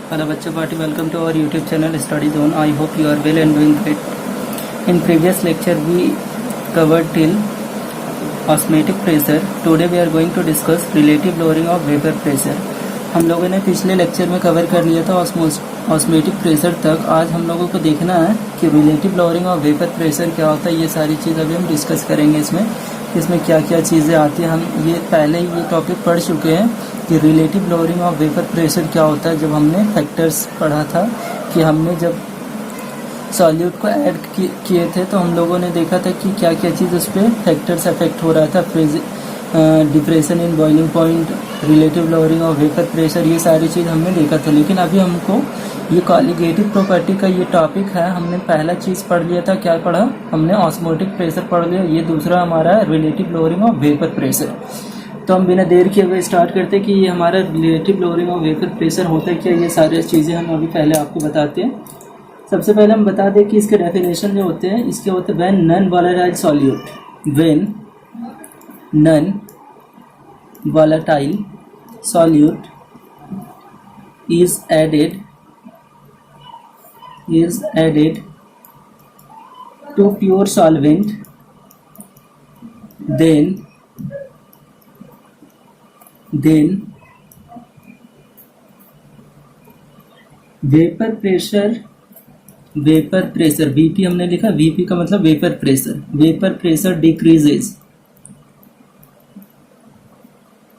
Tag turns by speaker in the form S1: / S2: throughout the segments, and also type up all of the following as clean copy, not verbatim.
S1: Hello बच्चों party, welcome to our YouTube channel Study Zone. I hope you are well and doing great. In previous lecture we covered till osmotic pressure. Today we are going to discuss relative lowering of vapor pressure. हम लोगों ने पिछले lecture में cover कर लिया था osmotic pressure तक. आज हम लोगों को देखना है कि relative lowering of vapour pressure क्या होता है. ये सारी चीज़ अभी हम डिस्कस करेंगे. इसमें क्या क्या चीज़ें आती हैं. हम ये पहले ही ये टॉपिक पढ़ चुके हैं कि relative lowering of vapour pressure क्या होता है. जब हमने फैक्टर्स पढ़ा था कि हमने जब सॉल्यूट को ऐड किए थे तो हम लोगों ने देखा था कि क्या क्या चीज़ उस पर फैक्टर्स अफेक्ट हो रहा था. Depression in boiling point, relative lowering of vapour pressure, ये सारी चीज़ हमने देखा था. लेकिन अभी हमको ये कॉलिगेटिव प्रॉपर्टी का ये टॉपिक है. हमने पहला चीज़ पढ़ लिया था. क्या पढ़ा हमने? ऑस्मोटिक प्रेशर पढ़ लिया. ये दूसरा हमारा relative lowering of vapour pressure. तो हम बिना देर किए हुए स्टार्ट करते हैं कि ये हमारा relative lowering of vapour pressure होता है क्या. ये सारी चीज़ें हम अभी पहले आपको बताते हैं. सबसे पहले हम बता दें कि इसके डेफिनेशन जो होते हैं इसके होते हैं when non volatile solute, when non volatile solute is added to pure solvent, then vapor pressure VP हमने लिखा. VP का मतलब vapour pressure decreases.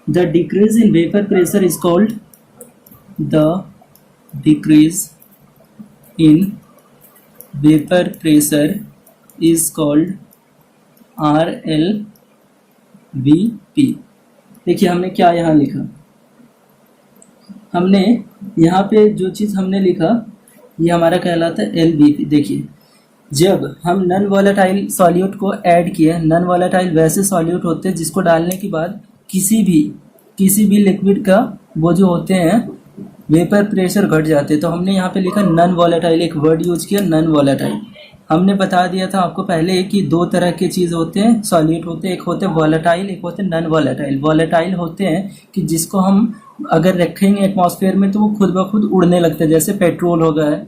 S1: The decrease in vapor pressure is called RLVP. देखिए हमने क्या यहाँ लिखा. हमने यहाँ पे जो चीज़ हमने लिखा ये हमारा कहलाता है LVP. देखिए जब हम नॉन वोलेटाइल सॉल्यूट को ऐड किए, नॉन वोलेटाइल वैसे सॉल्यूट होते हैं जिसको डालने के बाद किसी भी लिक्विड का वो जो होते हैं वेपर प्रेशर घट जाते हैं. तो हमने यहाँ पे लिखा नॉन वोलेटाइल, एक वर्ड यूज किया नॉन वोलेटाइल. हमने बता दिया था आपको पहले कि दो तरह के चीज़ होते हैं, सॉल्यूट होते हैं. एक होते हैं वोलेटाइल, एक होते हैं नॉन वोलेटाइल. वोलेटाइल होते हैं कि जिसको हम अगर रखेंगे एटमॉस्फेयर में तो वो खुद ब खुद उड़ने लगते हैं. जैसे पेट्रोल हो गया,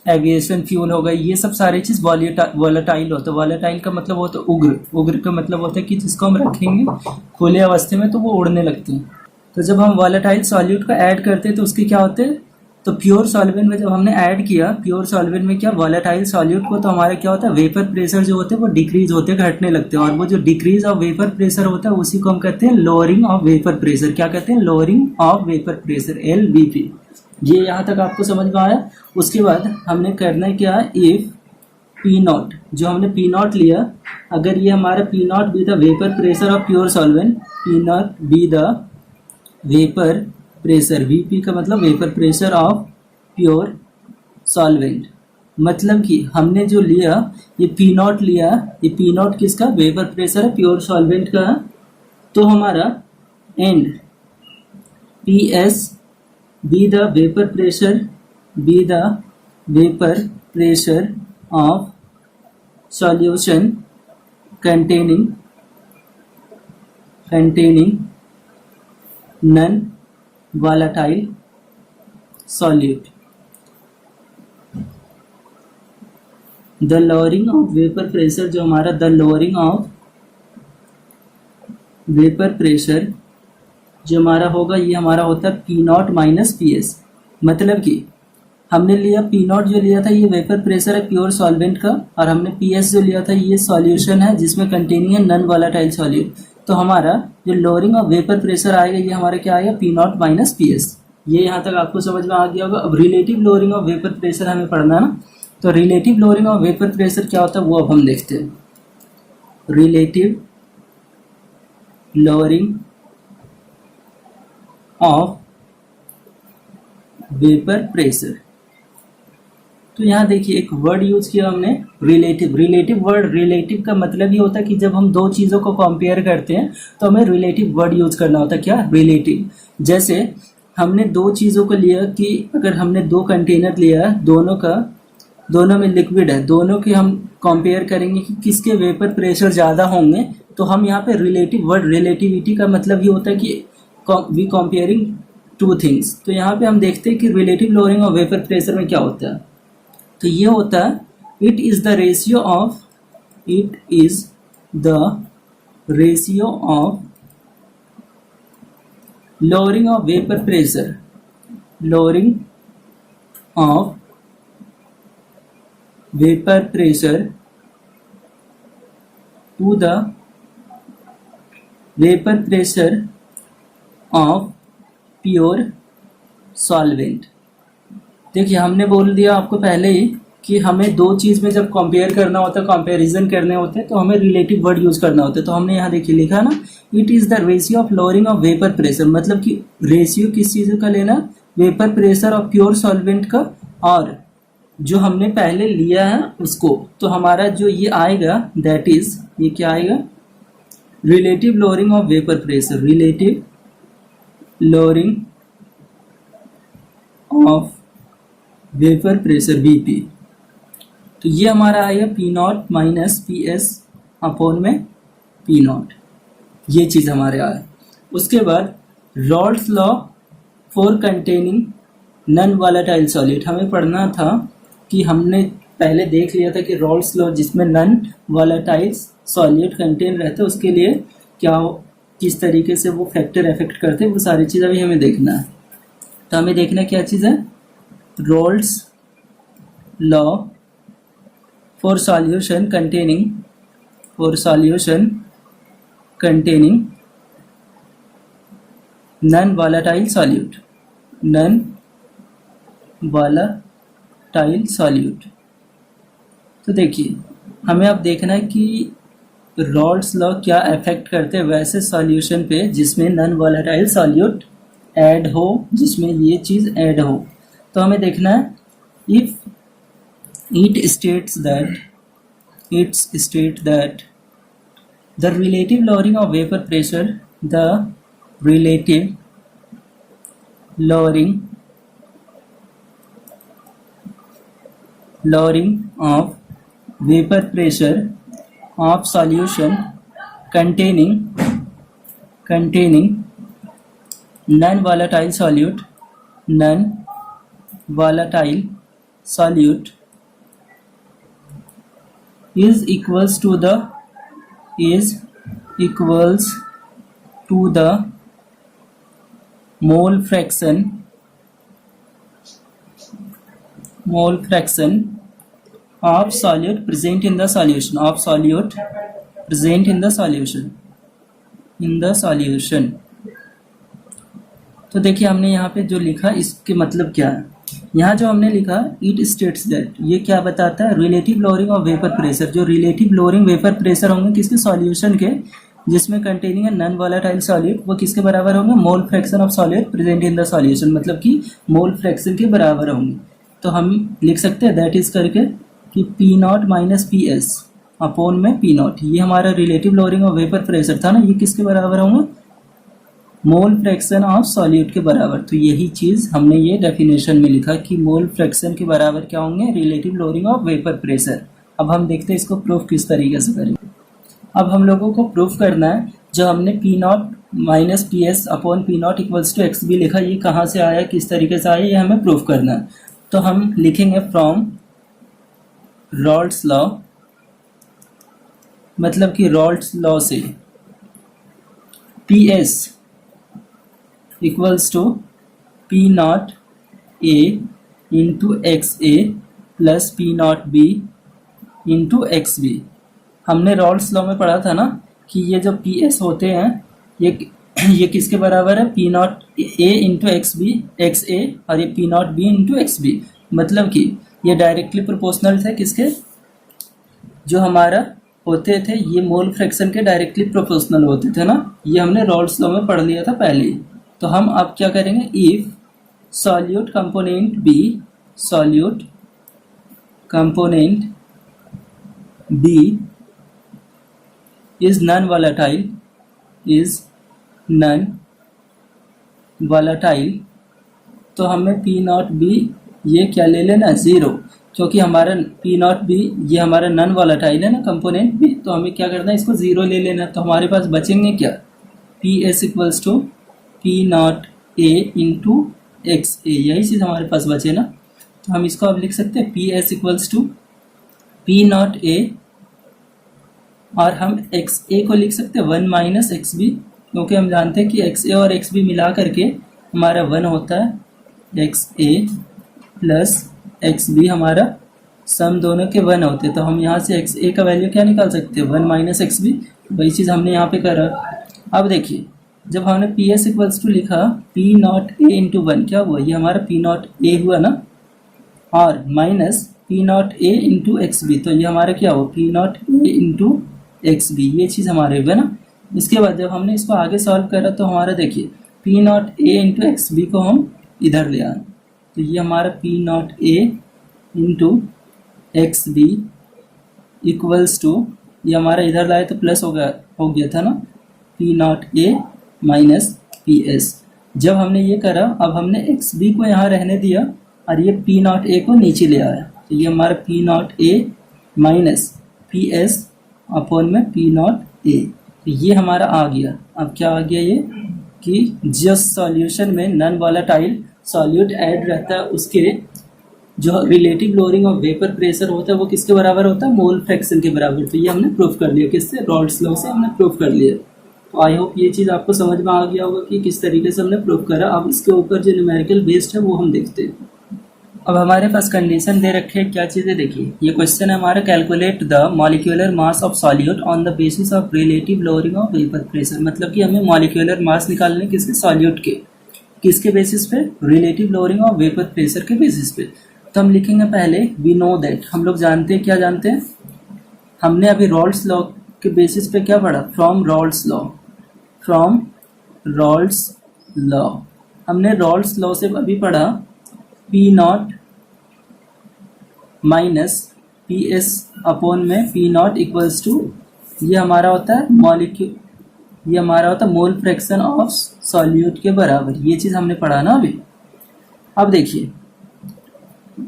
S1: एविएशन फ्यूल हो गई, ये सब सारी चीज़ वोलेटाइल होता है. वोलेटाइल का मतलब होता है उग्र का मतलब होता है कि जिसको हम रखेंगे खुले अवस्थे में तो वो उड़ने लगते हैं. तो जब हम वोलेटाइल सॉल्यूट को ऐड करते हैं तो उसके क्या होते हैं, तो प्योर सॉल्वेंट में जब हमने ऐड किया, प्योर सॉल्वेंट में क्या वोलेटाइल सॉल्यूट को, तो हमारा क्या होता है वेपर प्रेशर जो होते हैं वो डिक्रीज होते हैं, घटने लगते हैं. और वो जो डिक्रीज ऑफ वेपर प्रेशर होता है उसी को हम कहते हैं लोअरिंग ऑफ वेपर प्रेशर. क्या कहते हैं? Lowering of vapour pressure, LVP. ये यहाँ तक आपको समझ में आया. उसके बाद हमने करना है क्या, इफ P0, जो हमने P0 लिया, अगर ये हमारा P0 be the vapour pressure of pure solvent, P0 be the vapour pressure, VP का मतलब vapour pressure of pure solvent. मतलब कि हमने जो लिया ये P0 लिया, ये P0 किसका? वेपर प्रेशर है प्योर सॉल्वेंट का. तो हमारा and PS be the vapor pressure of solution containing non-volatile solute. The lowering of vapor pressure, जो हमारा the lowering of vapor pressure जो हमारा होगा ये हमारा होता है P0 माइनस PS. मतलब कि हमने लिया P0 जो लिया था ये वेपर प्रेशर है प्योर सॉल्वेंट का, और हमने PS जो लिया था ये सॉल्यूशन है जिसमें कंटेनिंग है नॉन वोलेटाइल सॉल्यूट. तो हमारा जो लोअरिंग ऑफ वेपर प्रेशर आएगा ये हमारा क्या आएगा, P0 माइनस PS. ये यहाँ तक आपको समझ में आ गया होगा. अब relative lowering of vapour pressure हमें पढ़ना है ना. तो relative lowering of vapour pressure क्या होता है वो अब हम देखते हैं. Relative lowering of vapour pressure. तो यहाँ देखिए एक वर्ड यूज किया हमने रिलेटिव वर्ड. रिलेटिव का मतलब ये होता है कि जब हम दो चीज़ों को कंपेयर करते हैं तो हमें रिलेटिव वर्ड यूज करना होता है. क्या? रिलेटिव. जैसे हमने दो चीज़ों को लिया कि अगर हमने दो कंटेनर लिया, दोनों में लिक्विड है, दोनों के हम कंपेयर करेंगे कि किसके वेपर प्रेशर ज़्यादा होंगे, तो हम यहाँ पे रिलेटिव वर्ड, रिलेटिविटी का मतलब ये होता है कि वी कंपेयरिंग टू थिंग्स। तो यहाँ पे हम देखते हैं कि relative lowering of vapour pressure में क्या होता है। तो ये होता है it is the ratio of lowering of vapor pressure to the vapor pressure of pure solvent। देखिए हमने बोल दिया आपको पहले ही कि हमें दो चीज़ में जब कंपेयर करना होता है, कंपैरिजन करने होते हैं, तो हमें रिलेटिव वर्ड यूज़ करना होता है। तो हमने यहाँ देखिए लिखा ना, it is the ratio of lowering of vapour pressure, मतलब कि रेशियो किस चीज़ का लेना, vapour pressure of pure solvent का, और जो हमने पहले लिया है उसको। तो हमारा जो ये आएगा दैट इज़, ये क्या आएगा, relative lowering of vapour pressure, relative lowering of vapour pressure Vp। तो ये हमारा आएगा P0 माइनस PS अपॉन में P0, ये चीज़ हमारे आए। उसके बाद Rawls law for containing non volatile solid, हमें पढ़ना था कि हमने पहले देख लिया था कि रॉल्स लॉ जिसमें नॉन वॉलेटाइल सॉलिड कंटेन रहते हैं उसके लिए क्या, किस तरीके से वो फैक्टर इफेक्ट करते हैं, वो सारी चीज़ अभी हमें देखना है। तो हमें देखना क्या चीज़ है, Rolle's law for solution containing non-volatile solute। तो देखिए हमें अब देखना है कि रॉल्स लॉ क्या इफेक्ट करते हैं वैसे सॉल्यूशन पे जिसमें नॉन वॉलेटाइल सॉल्यूट ऐड हो, जिसमें ये चीज़ ऐड हो। तो हमें देखना है if it states that the relative lowering of vapor pressure of solution containing non-volatile solute is equals to the mole fraction of solute present in the solution। तो देखिए हमने यहाँ पे जो लिखा इसके मतलब क्या है, यहाँ जो हमने लिखा इट स्टेट्स दैट, ये क्या बताता है, relative lowering of vapour pressure, जो रिलेटिव लोअरिंग वेपर प्रेशर होंगे किसके, सॉल्यूशन के, जिसमें कंटेनिंग है नॉन वॉलेटाइल सॉलिड, वो किसके बराबर होंगे, mole fraction of solid present in the solution, मतलब कि मोल फ्रैक्शन के बराबर होंगे। तो हम लिख सकते हैं दैट इज करके कि P0 माइनस PS अपॉन में P0, ये हमारा relative lowering of vapour pressure था ना, ये किसके बराबर होंगे, मोल फ्रैक्शन ऑफ सॉल्यूट के बराबर। तो यही चीज़ हमने ये डेफिनेशन में लिखा कि मोल फ्रैक्शन के बराबर क्या होंगे, relative lowering of vapour pressure. अब हम देखते हैं इसको प्रूफ किस तरीके से करेंगे। अब हम लोगों को प्रूफ करना है जो हमने P0 minus PS upon P0 equals to XB लिखा, ये कहाँ से आया, किस तरीके से आया, ये हमें प्रूफ करना है। तो हम लिखेंगे फ्रॉम रॉल्स लॉ, मतलब कि रॉल्स लॉ से PS equals to P0 A into XA plus P0 B into XB। हमने रॉल्स लॉ में पढ़ा था ना कि ये जो PS होते हैं ये किसके बराबर है, P0 A इंटू XA और ये P0 B इंटू XB, मतलब कि ये डायरेक्टली प्रोपोर्शनल थे किसके, जो हमारा होते थे ये मोल फ्रैक्शन के डायरेक्टली प्रोपोर्शनल होते थे ना, ये हमने रॉल्स लॉ में पढ़ लिया था पहले ही। तो हम अब क्या करेंगे, if solute component B is non volatile, तो हमें P0 B ये क्या ले लेना, 0, क्योंकि हमारा P0 B ये हमारा नॉन वॉलेटाइल है ना कंपोनेंट B, तो हमें क्या करना है, इसको 0 ले लेना। तो हमारे पास बचेंगे क्या, PS equals to P0 A into X A, यही चीज़ हमारे पास बचे ना। तो हम इसको अब लिख सकते हैं P S equals to P naught A, और हम एक्स ए को लिख सकते हैं 1 माइनस एक्स बी, क्योंकि हम जानते हैं कि एक्स ए और एक्स बी मिला करके हमारा 1 होता है। एक्स ए प्लस एक्स बी हमारा सम दोनों के 1 होते हैं, तो हम यहाँ से एक्स ए का वैल्यू क्या निकाल सकते हैं 1 माइनस एक्स बी। वही चीज़ हमने यहाँ पे करा। अब देखिए जब हमने पी एस इक्वल्स टू लिखा पी नॉट ए इंटू 1, क्या हुआ, ये हमारा पी नॉट ए हुआ ना, और minus P naught A into X B, तो ये हमारा क्या हुआ P naught A into X B, ये चीज़ हमारे हुआ ना। इसके बाद जब हमने इसको आगे सॉल्व करा तो हमारा देखिए P naught A into X B को हम इधर ले आए, तो ये हमारा P naught A into X B equals to, ये हमारा इधर लाए तो प्लस हो गया था ना, पी नॉट ए माइनस पी एस। जब हमने ये करा अब हमने एक्स बी को यहाँ रहने दिया और ये पी नॉट ए को नीचे ले आया, तो ये हमारा पी नॉट ए माइनस पी एस अपॉन में पी नॉट ए, तो ये हमारा आ गया। अब क्या आ गया ये कि जिस सॉल्यूशन में नॉन वोलेटाइल सॉल्यूट ऐड रहता है उसके जो relative lowering of vapour pressure होता है वो किसके बराबर होता है, मोल फ्रैक्शन के बराबर। तो ये हमने प्रूफ कर लिया, किससे, रॉल्स लॉ से हमने प्रूफ कर लिया। तो आई होप ये चीज़ आपको समझ में आ गया होगा कि किस तरीके से हमने प्रूफ करा। अब इसके ऊपर जो न्यूमेरिकल बेस्ड है वो हम देखते हैं। अब हमारे पास कंडीशन दे रखे हैं, क्या चीज़ें देखिए, ये क्वेश्चन है हमारा, calculate the molecular mass of solute on the basis of relative lowering of vapour pressure. मतलब कि हमें मॉलिक्यूलर मास निकालने किसके, सॉल्यूट के, किसके बेसिस पे, relative lowering of vapour pressure के बेसिस पे। तो हम लिखेंगे पहले वी नो दैट, हम लोग जानते हैं, क्या जानते हैं, हमने अभी रॉल्स लॉ के बेसिस पे क्या पढ़ा, from Rawls law, from Rawls law, हमने रॉल्स लॉ से अभी पढ़ा P not minus P S upon में पी नॉट इक्वल्स टू, ये हमारा होता है मॉलिक्यूल, ये हमारा होता है मोल फ्रैक्शन ऑफ सॉल्यूट के बराबर, ये चीज़ हमने पढ़ा ना अभी। अब देखिए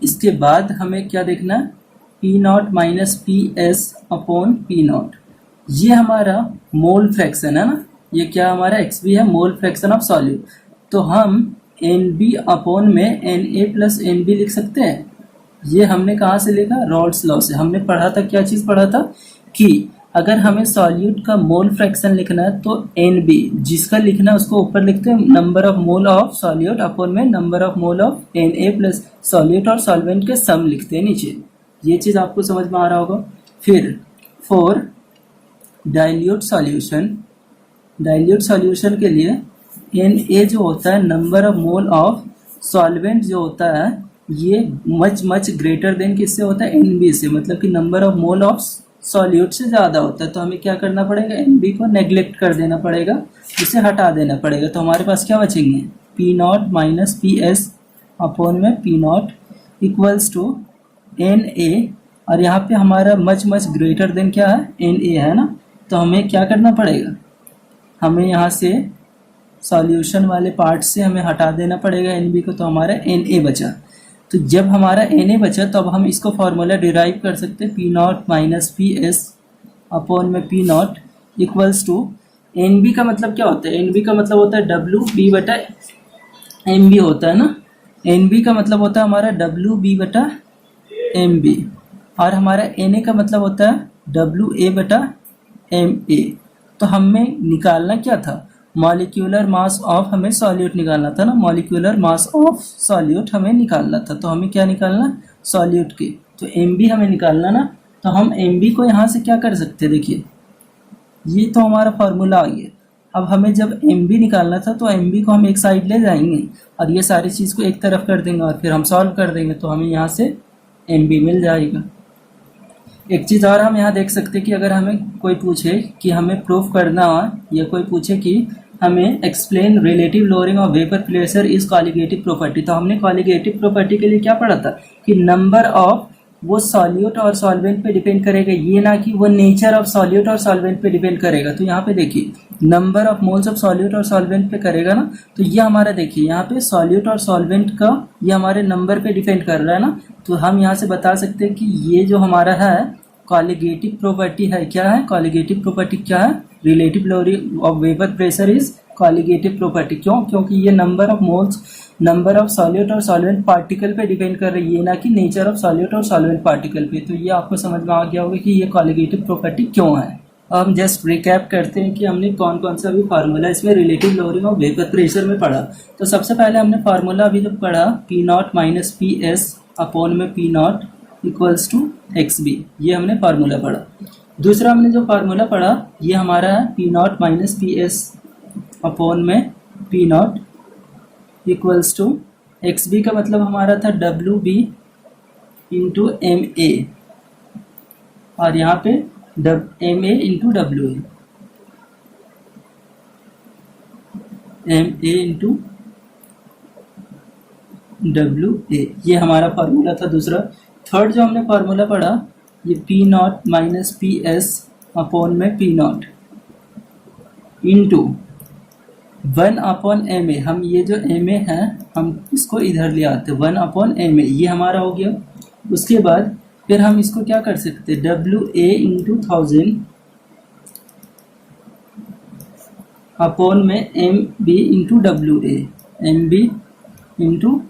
S1: इसके बाद हमें क्या देखना है, P not minus P S upon P not, ये हमारा मोल फ्रैक्शन है ना, ये क्या हमारा एक्स बी है, मोल फ्रैक्शन ऑफ सॉल्यूट। तो हम एन बी अपॉन में N A plus N B लिख सकते हैं। ये हमने कहाँ से लिखा, रॉल्स लॉ से। हमने पढ़ा था, क्या चीज़ पढ़ा था कि अगर हमें सॉल्यूट का मोल फ्रैक्शन लिखना है तो एन बी, जिसका लिखना है उसको ऊपर लिखते हैं number of mole of solute upon में number of mole of N A plus solute और सॉल्वेंट के सम लिखते हैं नीचे। ये चीज़ आपको समझ में आ रहा होगा। फिर for dilute solution, dilute solution के लिए एन ए जो होता है number of mole of solvent जो होता है ये मच ग्रेटर देन किससे होता है, एन बी से, मतलब कि number of mole of solute से ज़्यादा होता है। तो हमें क्या करना पड़ेगा, एन बी को नेग्लेक्ट कर देना पड़ेगा, इसे हटा देना पड़ेगा। तो हमारे पास क्या बचेंगे, P not minus P S upon में P not equals to N A, और यहाँ पे हमारा मच ग्रेटर देन क्या है, एन ए है ना। तो हमें क्या करना पड़ेगा, हमें यहाँ से सॉल्यूशन वाले पार्ट से हमें हटा देना पड़ेगा एन बी को, तो हमारा एन ए बचा। तो जब हमारा एन ए बचा तो अब हम इसको फॉर्मूला डिराइव कर सकते हैं, P not minus P S upon में P not equals to N B का मतलब क्या होता है, एन बी का मतलब होता है डब्ल्यू बी बटा एम बी होता है ना। एन बी का मतलब होता है हमारा डब्ल्यू बी बटा एम बी, और हमारा एन ए का मतलब होता है डब्ल्यू ए बटा एम ए। तो हमें निकालना क्या था, मॉलिक्यूलर मास ऑफ, हमें सॉल्यूट निकालना था ना, मॉलिक्यूलर मास ऑफ सॉल्यूट हमें निकालना था। तो हमें क्या निकालना, सॉल्यूट के, तो एम बी हमें निकालना ना। तो हम एम बी को यहाँ से क्या कर सकते हैं, देखिए ये तो हमारा फार्मूला आ गया। अब हमें जब एम बी निकालना था तो एम बी को हम एक साइड ले जाएंगे और ये सारी चीज़ को एक तरफ कर देंगे और फिर हम सॉल्व कर देंगे, तो हमें यहाँ से एम बी मिल जाएगा। एक चीज़ और हम यहाँ देख सकते हैं कि अगर हमें कोई पूछे कि हमें प्रूफ करना हो, या कोई पूछे कि हमें explain relative lowering of vapour pressure is colligative property, तो हमने कॉलिगेटिव प्रॉपर्टी के लिए क्या पढ़ा था कि नंबर ऑफ वो सॉल्यूट और सॉल्वेंट पे डिपेंड करेगा, ये ना कि वो नेचर ऑफ सॉल्यूट और सॉल्वेंट पे डिपेंड करेगा। तो यहाँ पे देखिए number of moles of solute और सॉल्वेंट पे करेगा ना, तो ये हमारा देखिए यहाँ पे सॉल्यूट और सॉल्वेंट का ये हमारे नंबर पे डिपेंड कर रहा है ना। तो हम यहाँ से बता सकते हैं कि ये जो हमारा है कॉलिगेटिव प्रॉपर्टी है, क्या है कॉलिगेटिव प्रॉपर्टी, क्या है, relative lowering of vapour pressure is colligative property. क्यों? क्योंकि ये number of moles, number of solute और सॉल्वेंट पार्टिकल पे डिपेंड कर रही है, ना कि नेचर ऑफ सॉल्यूट और सॉल्वेंट पार्टिकल पे। तो ये आपको समझ में आ गया होगा कि ये कॉलिगेटिव प्रॉपर्टी क्यों है। अब हम जस्ट रिकैप करते हैं कि हमने कौन कौन सा भी फार्मूला इसमें relative lowering of vapour pressure में पढ़ा। तो सबसे पहले हमने फार्मूला अभी जब पढ़ा P0 minus P S upon में P0 equals to x B, ये हमने फार्मूला पढ़ा। दूसरा हमने जो फार्मूला पढ़ा ये हमारा है P0 minus P S upon में P0 equals to x B, का मतलब हमारा था W B into M A, और यहाँ पे M A into W A, M A into W A, ये हमारा फार्मूला था दूसरा। थर्ड जो हमने फार्मूला पढ़ा ये P0 minus P S upon में P0 into 1 upon M A. हम ये जो एम ए है हम इसको इधर ले आते हैं, 1 अपॉन एम ए, ये हमारा हो गया। उसके बाद फिर हम इसको क्या कर सकते हैं, डब्ल्यू ए इंटू 1000 अपॉन में M B into W A, M B into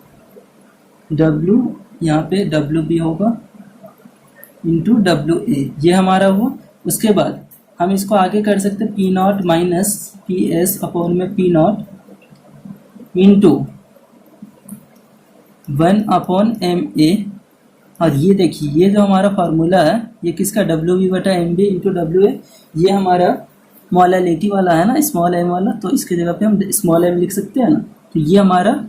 S1: W, यहाँ पे डब्ल्यू बी होगा इंटू डब्ल्यू ए, ये हमारा हुआ। उसके बाद हम इसको आगे कर सकते हैं P0 minus P S upon में P0 into 1 upon M A, और ये देखिए ये जो हमारा फार्मूला है ये किसका, डब्ल्यू बी बटा M B into W A, ये हमारा मोलालिटी वाला है ना, स्मॉल एम वाला, तो इसके जगह पे हम स्मॉल एम लिख सकते हैं ना। तो ये हमारा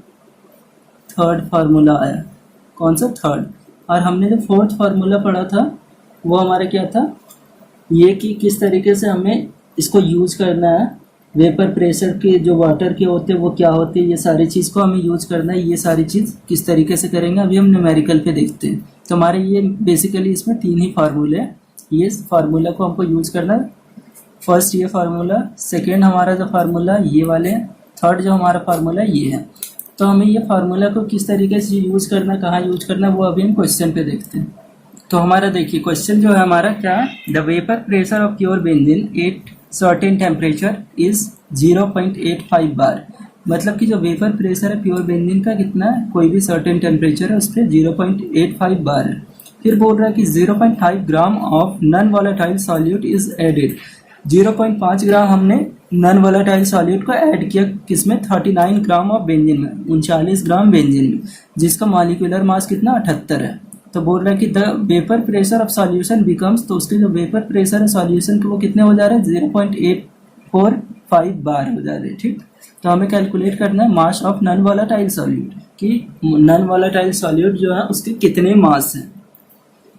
S1: थर्ड फार्मूला आया। कौन सा? थर्ड। और हमने जो फोर्थ फार्मूला पढ़ा था वो हमारा क्या था, ये कि किस तरीके से हमें इसको यूज करना है, वेपर प्रेशर के जो वाटर के होते हैं वो क्या होते हैं, ये सारी चीज़ को हमें यूज करना है। ये सारी चीज़ किस तरीके से करेंगे अभी हम न्यूमेरिकल पे देखते हैं। तो हमारे ये बेसिकली इसमें 3 ही फार्मूले हैं, ये फार्मूला को हमको यूज करना है। फर्स्ट ये फार्मूला, सेकेंड हमारा जो फार्मूला ये वाले हैं, थर्ड जो हमारा फार्मूला ये है। तो हमें ये फार्मूला को किस तरीके से यूज करना, कहाँ यूज करना, वो अभी हम क्वेश्चन पे देखते हैं। तो हमारा देखिए क्वेश्चन जो है हमारा क्या है, the vapour pressure of pure benzene at certain temperature is 0.85 बार। मतलब कि जो वेपर प्रेशर है प्योर बेंजीन का कितना है, कोई भी सर्टेन टेम्परेचर है उस पर 0.85 बार है। फिर बोल रहा है कि 0.5 gram of non volatile solute is added. 0.5 gram हमने नॉन वॉलेटाइल सॉल्यूट को ऐड किया किसमें, 39 ग्राम ऑफ बेंजीन में, 39 ग्राम बेंजीन में, जिसका मॉलिक्यूलर मास कितना 78 है। तो बोल रहा है कि the vapour pressure of solution becomes, तो उसके जो वेपर प्रेशर है सॉल्यूशन के वो कितने हो जा रहे हैं, 0.845 बार हो जा रहे हैं। ठीक, तो हमें कैलकुलेट करना है mass of non volatile solute, कि नॉन वॉलेटाइल सॉल्यूट जो है उसके कितने मास हैं।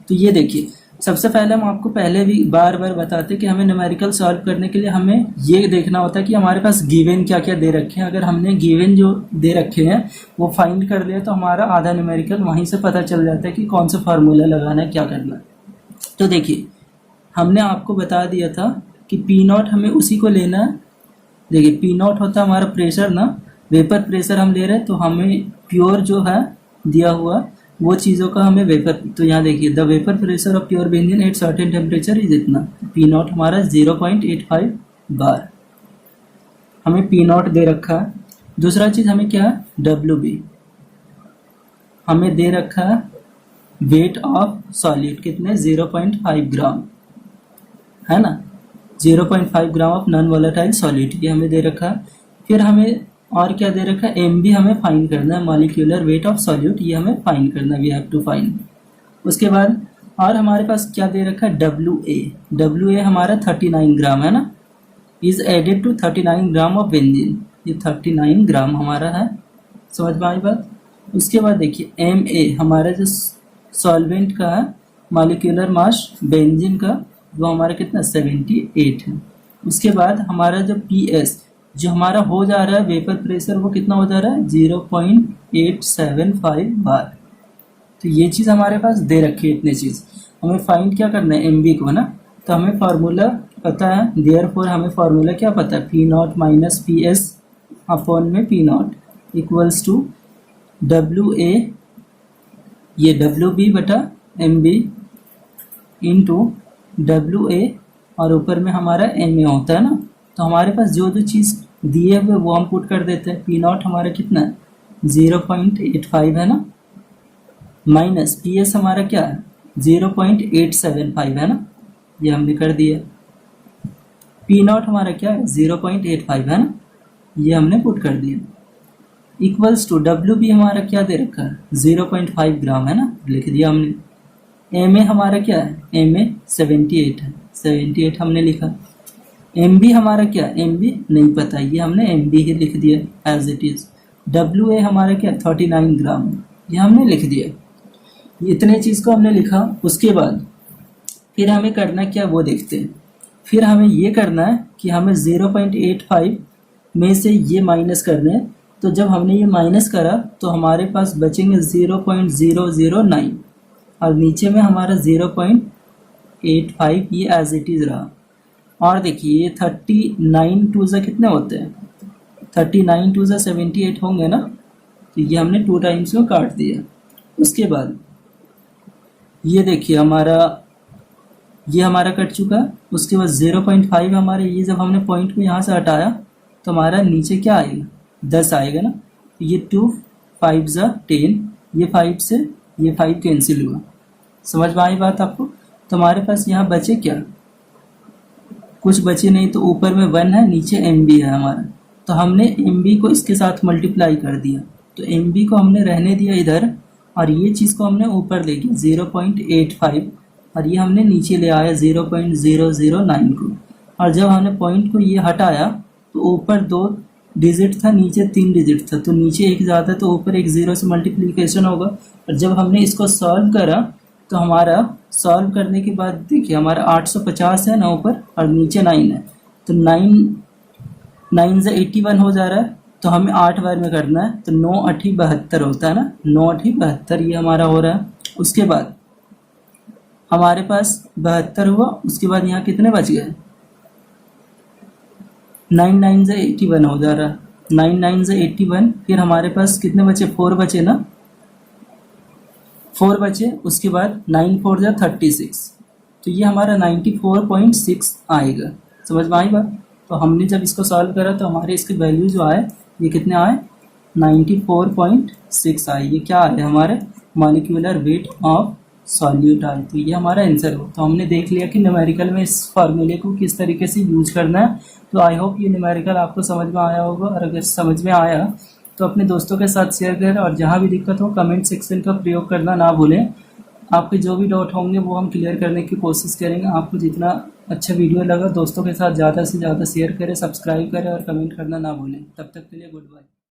S1: तो ये देखिए सबसे पहले हम आपको पहले भी बार बार बताते हैं कि हमें न्यूमेरिकल सॉल्व करने के लिए हमें ये देखना होता है कि हमारे पास गिवन क्या क्या दे रखे हैं। अगर हमने गिवन जो दे रखे हैं वो फाइंड कर लिया तो हमारा आधा न्यूमेरिकल वहीं से पता चल जाता है कि कौन सा फार्मूला लगाना है, क्या करना है। तो देखिए हमने आपको बता दिया था कि P0 हमें उसी को लेना है। देखिए P0 होता है हमारा प्रेशर ना, वेपर प्रेशर हम ले रहे हैं, तो हमें प्योर जो है दिया हुआ वो चीज़ों का हमें वेपर, तो यहाँ देखिए the vapour pressure of pure benzene at certain temperature is इतना, P0 हमारा 0.85 बार, हमें P0 दे रखा है। दूसरा चीज़ हमें क्या है, WB हमें दे रखा है, वेट ऑफ सॉलिड कितने 0.5 ग्राम है ना, 0.5 gram of non volatile solid ये हमें दे रखा है। फिर हमें और क्या दे रखा है, MB हमें फाइंड करना है, मॉलिक्यूलर वेट ऑफ सॉल्यूट, ये हमें फाइंड करना है, वी हैव टू फाइंड। उसके बाद और हमारे पास क्या दे रखा है, WA हमारा 39 ग्राम है ना, is added to 39 gram of benzene, ये 39 ग्राम हमारा है, समझ में आई बात। उसके बाद देखिए MA हमारा जो सॉल्वेंट का है, मॉलिक्यूलर मास बेंजीन का, वो हमारा कितना 78 है। उसके बाद हमारा जो PS जो हमारा हो जा रहा है वेपर प्रेशर, वो कितना हो जा रहा है 0.875 बार। तो ये चीज़ हमारे पास दे रखी है, इतने चीज़ हमें फाइंड क्या करना है, MB को ना। तो हमें फार्मूला पता है, देयरफॉर हमें फार्मूला क्या पता है, P0 माइनस PS अपॉन में P0 इक्वल्स टू WA, ये WB बटा MB इंटू WA, और ऊपर में हमारा MA होता है ना। तो हमारे पास जो जो चीज़ दिए हुए वो हम पुट कर देते हैं। पी नॉट हमारा कितना है 0.85 है ना, माइनस पी एस हमारा क्या है 0.875 है ना, ये हमने कर दिया। पी नॉट हमारा क्या है 0.85 है ना, ये हमने पुट कर दिया। इक्वल्स टू डब्ल्यू बी हमारा क्या दे रखा है 0.5 ग्राम है ना, लिख दिया हमने। एम ए हमारा क्या है, एम ए 78 है, 78 हमने लिखा। एम बी हमारा क्या, एम बी नहीं पता, ये हमने एम बी ही लिख दिया as it is. W A हमारा क्या 39 ग्राम, ये हमने लिख दिया। इतने चीज़ को हमने लिखा। उसके बाद फिर हमें करना क्या वो देखते हैं। फिर हमें ये करना है कि हमें 0.85 में से ये माइनस करने हैं। तो जब हमने ये माइनस करा तो हमारे पास बचेंगे 0.009 और नीचे में हमारा 0.85 ये एज इट इज़ रहा। और देखिए ये 39 टू ज़ा कितने होते हैं, 39 टू ज़ा 78 होंगे ना, तो ये हमने 2 टाइम्स में काट दिया। उसके बाद ये देखिए ये हमारा कट चुका है। उसके बाद 0.5 हमारे ये जब हमने पॉइंट को यहाँ से हटाया तो हमारा नीचे क्या आएगा 10 आएगा ना, ये 2 5 ज़ा 10, ये 5 से ये 5 कैंसिल हुआ। समझ में आई बात आपको। तो हमारे पास यहाँ बचे क्या, कुछ बचे नहीं। तो ऊपर में 1 है, नीचे एम बी है हमारा, तो हमने एम बी को इसके साथ मल्टीप्लाई कर दिया। तो एम बी को हमने रहने दिया इधर और ये चीज़ को हमने ऊपर ले गया 0.85 और ये हमने नीचे ले आया 0.009 को। और जब हमने पॉइंट को ये हटाया तो ऊपर 2 डिजिट था, नीचे 3 डिजिट था, तो नीचे एक ज़्यादा तो ऊपर एक 0 से मल्टीप्लिकेशन होगा। और जब हमने इसको सॉल्व करा तो हमारा सॉल्व करने के बाद देखिए हमारा 850 है ना ऊपर और नीचे 9 है, तो 9 से 81 हो जा रहा है। तो हमें 8 बार में करना है, तो 9 8 72 होता है ना, 9 8 72 ये हमारा हो रहा है। उसके बाद हमारे पास 72 हुआ। उसके बाद यहाँ कितने बच गए 9 9 से 81 हो जा रहा है, 9 9 से 81। फिर हमारे पास कितने बचे 4 बचे ना, 4 बचे। उसके बाद 9 4 जा 36, तो ये हमारा 94.6 आएगा। समझ में आई बात। तो हमने जब इसको सॉल्व करा तो हमारे इसके वैल्यू जो आए ये कितने आए 94.6 आए। ये क्या आए हमारे मॉलिक्यूलर वेट ऑफ सॉल्यूट आए। तो ये हमारा आंसर हो। तो हमने देख लिया कि न्यूमेरिकल में इस फार्मूले को किस तरीके से यूज करना है। तो आई होप ये न्यूमेरिकल आपको समझ में आया होगा, और अगर समझ में आया तो अपने दोस्तों के साथ शेयर करें, और जहाँ भी दिक्कत हो कमेंट सेक्शन का प्रयोग करना ना भूलें। आपके जो भी डाउट होंगे वो हम क्लियर करने की कोशिश करेंगे। आपको जितना अच्छा वीडियो लगा दोस्तों के साथ ज़्यादा से ज़्यादा शेयर करें, सब्सक्राइब करें और कमेंट करना ना भूलें। तब तक के लिए गुड बाय।